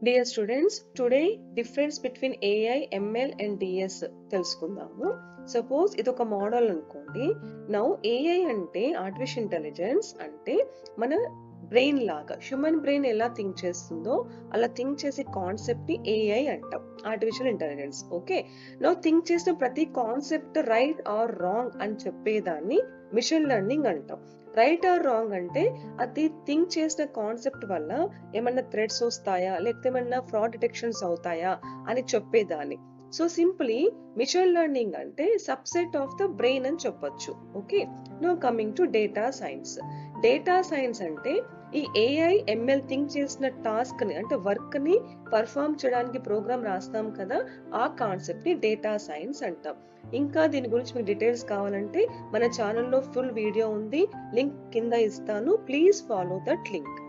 Dear students, today difference between AI, ML and DS తెలుసుకుందాము. Suppose ఇది ఒక model అనుకోండి. నౌ AI అంటే ఆర్టిఫిషియల్ ఇంటెలిజెన్స్ అంటే మన బ్రెయిన్ లాగా హ్యూమన్ బ్రెయిన్ ఎలా థింక్ చేస్తుందో అలా థింక్ చేసే కాన్సెప్ట్ ని AI అంటాం, artificial intelligence. Okay, now think చేసిన ప్రతి కాన్సెప్ట్ రైట్ ఆర్ రాంగ్ అని చెప్పేదాన్ని మిషన్ లెర్నింగ్ అంటాం. రైట్ ఆర్ రాంగ్ అంటే అది థింక్ చేసిన కాన్సెప్ట్ వల్ల ఏమన్నా థ్రెడ్స్ వస్తాయా లేకపోతే ఏమన్నా ఫ్రాడ్ డిటెక్షన్స్ అవుతాయా అని చెప్పేదాన్ని. సో సింప్లీ మిషన్ లెర్నింగ్ అంటే సబ్సెట్ ఆఫ్ ద బ్రెయిన్ అని చెప్పొచ్చు. Okay, no coming to data science. Data science అంటే ఈ AI ML థింక్ చేసిన టాస్క్ ని అంటే వర్క్ ని పర్ఫామ్ చేయడానికి ప్రోగ్రామ్ రాస్తాం కదా, ఆ కాన్సెప్ట్ ని డేటా సైన్స్ అంటాం. ఇంకా దీని గురించి మీకు డీటెయిల్స్ కావాలంటే మన ఛానల్లో ఫుల్ వీడియో ఉంది, లింక్ కింద ఇస్తాను. Please follow that link.